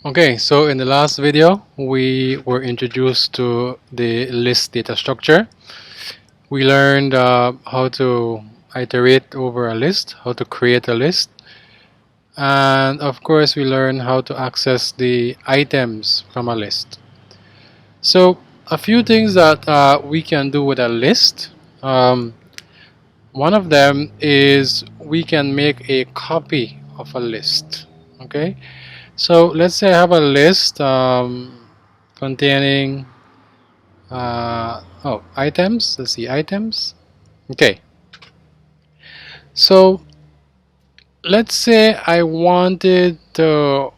Okay, so in the last video, we were introduced to the list data structure. We learned how to iterate over a list, how to create a list, and of course, we learned how to access the items from a list. So, a few things that we can do with a list. Um, One of them is we can make a copy of a list. Okay, so let's say I have a list containing items. Let's see, items. Okay, so let's say I wanted to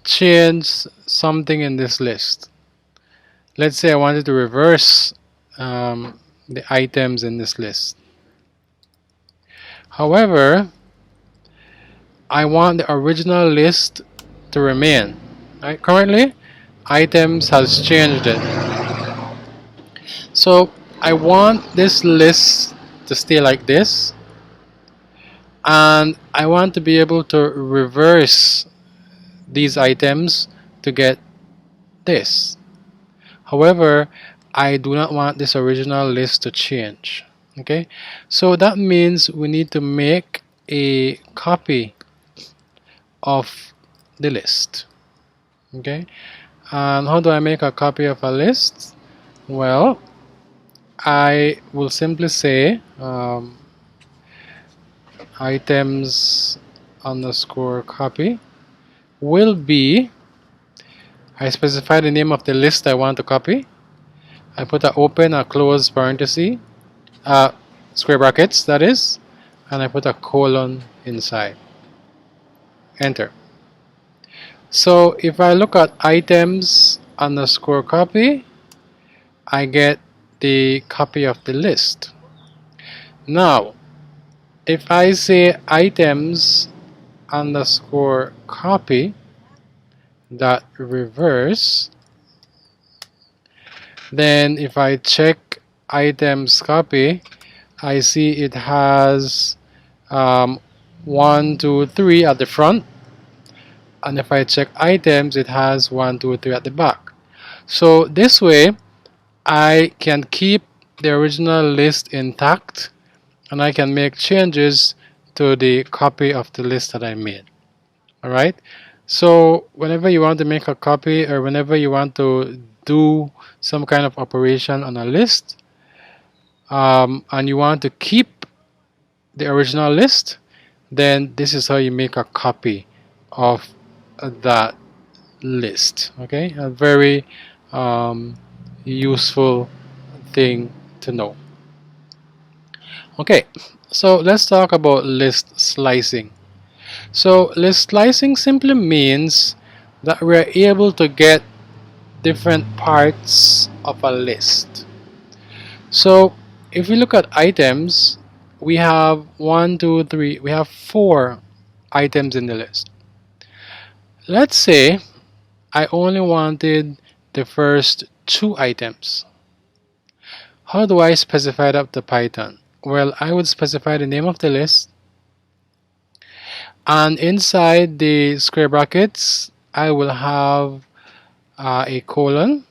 change something in this list. Let's say I wanted to reverse the items in this list. However, I want the original list to remain. Right? Currently, items has changed it. So I want this list to stay like this, and I want to be able to reverse these items to get this. However, I do not want this original list to change. Okay, so that means we need to make a copy of the list. Okay, and how do I make a copy of a list? Well, I will simply say items underscore copy will be, I specify the name of the list I want to copy. I put a open, a close parenthesis, square brackets that is, and I put a colon inside. Enter. So if I look at items underscore copy, I get the copy of the list. Now, if I say items underscore copy dot reverse, then if I check items copy, I see it has 1, 2, 3 at the front, and if I check items, it has 1, 2, 3 at the back. So this way I can keep the original list intact, and I can make changes to the copy of the list that I made. Alright, so whenever you want to make a copy, or whenever you want to do some kind of operation on a list, and you want to keep the original list, then this is how you make a copy of that list. Okay, a very useful thing to know. Okay, so let's talk about list slicing. So list slicing simply means that we're able to get different parts of a list. So if we look at items, we have 1, 2, 3, we have 4 items in the list. Let's say I only wanted the first 2 items. How do I specify that to Python? Well, I would specify the name of the list, and inside the square brackets I will have a colon,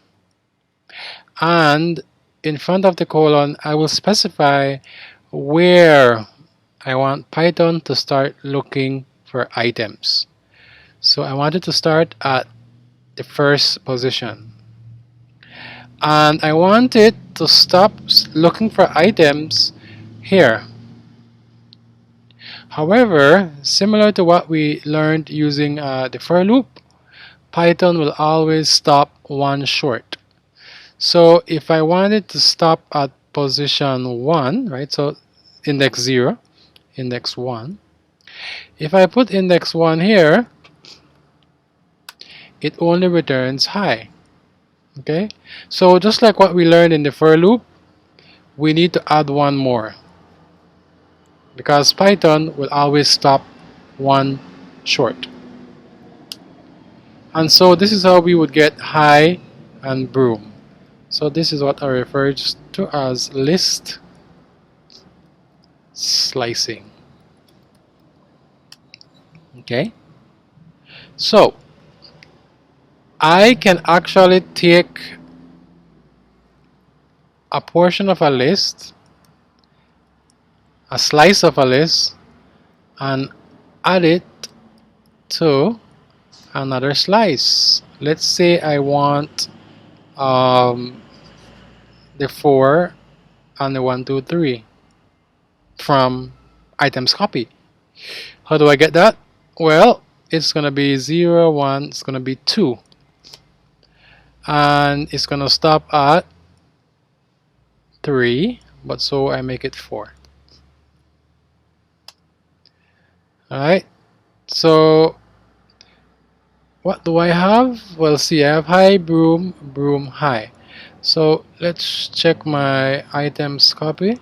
and in front of the colon I will specify where I want Python to start looking for items. So I want it to start at the first position, and I want it to stop looking for items here. However, similar to what we learned using the for loop, Python will always stop one short. So if I wanted to stop at position 1, right, so index 0, index 1, if I put index 1 here, it only returns high. Okay, so just like what we learned in the for loop, we need to add one more, because Python will always stop one short. And so this is how we would get high and broom. So this is what I refer to as list slicing. Okay, so I can actually take a portion of a list, a slice of a list, and add it to another slice. Let's say I want the 4 and the 1, 2, 3 from items copy. How do I get that? Well, it's gonna be 0, 1, it's gonna be 2, and it's gonna stop at 3, but so I make it 4. Alright, so what do I have? Well, see, I have high, broom, broom, high. So let's check my items copy.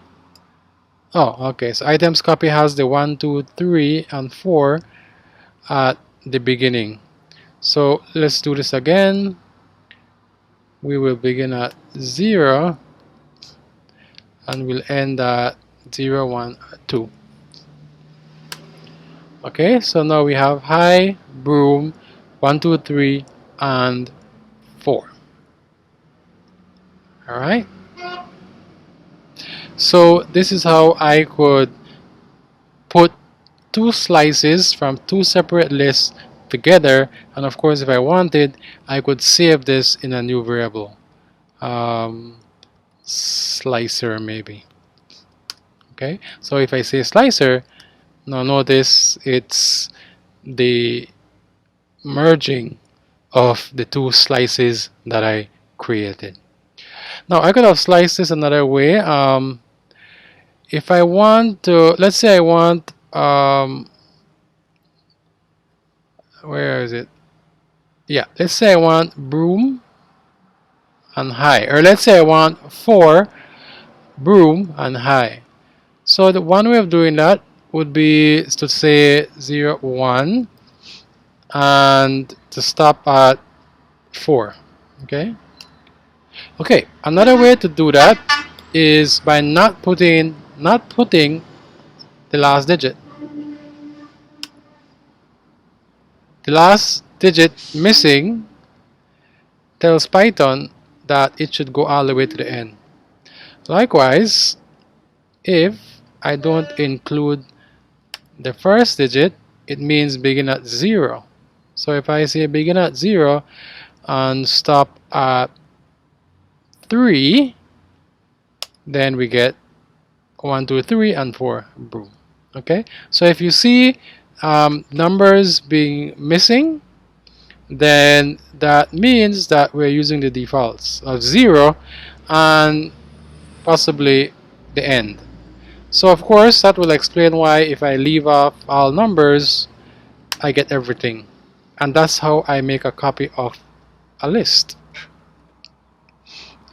Oh, okay, so items copy has the 1, 2, 3, and 4 at the beginning. So let's do this again. We will begin at 0 and we'll end at 0, 1, 2. Okay, so now we have high, broom, 1, 2, 3, and 4. Alright, so this is how I could put two slices from two separate lists together, and of course if I wanted I could save this in a new variable, slicer maybe. Okay, so if I say slicer, now notice it's the merging of the two slices that I created. Now I could have sliced this another way. If I want to, let's say I want, where is it? Yeah, let's say I want broom and high, or let's say I want 4 broom and high. So the one way of doing that would be to say 0, 1 and to stop at 4. Okay. Okay, another way to do that is by not putting the last digit. The last digit missing tells Python that it should go all the way to the end. Likewise, if I don't include the first digit, it means begin at 0. So if I say begin at 0 and stop at 3, then we get 1, 2, 3, and 4 broom. Okay, so if you see numbers being missing, then that means that we're using the defaults of 0 and possibly the end. So of course that will explain why if I leave off all numbers I get everything, and that's how I make a copy of a list.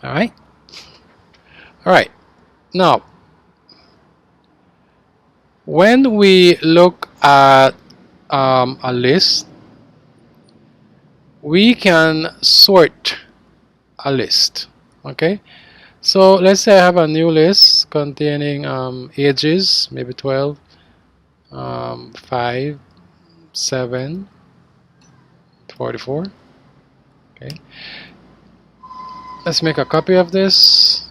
Alright, now when we look at a list, we can sort a list. Okay, so let's say I have a new list containing ages, maybe 12, 5, 7, 44. Okay, let's make a copy of this.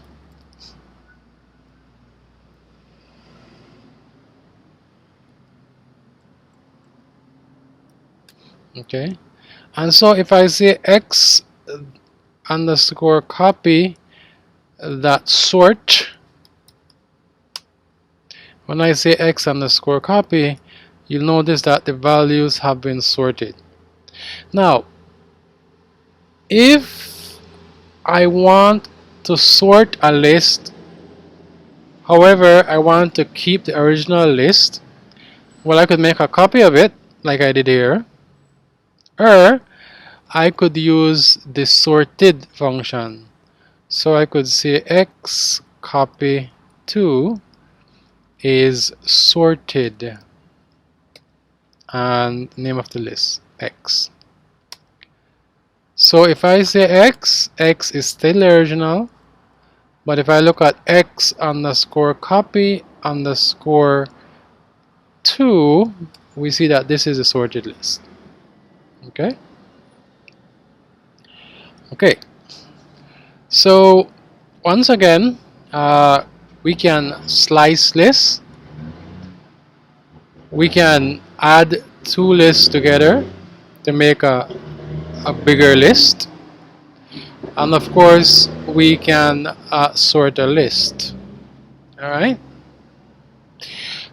Okay, and so if I say x underscore copy that sort, when I say x underscore copy, you'll notice that the values have been sorted. Now if I want to sort a list, however I want to keep the original list, well, I could make a copy of it like I did here, or I could use the sorted function. So I could say x copy 2 is sorted and name of the list x. So if I say x is still the original, but if I look at x underscore copy underscore 2, we see that this is a sorted list. Okay, Okay, so once again, we can slice list. We can add two lists together to make a bigger list. And of course, we can sort a list. All right.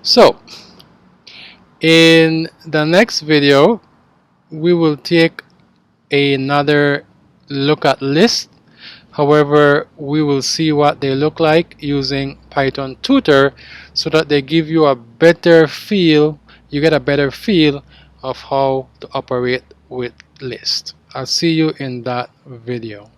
So in the next video, we will take another look at lists. However, we will see what they look like using Python Tutor so that they give you a better feel, you get a better feel of how to operate with lists. I'll see you in that video.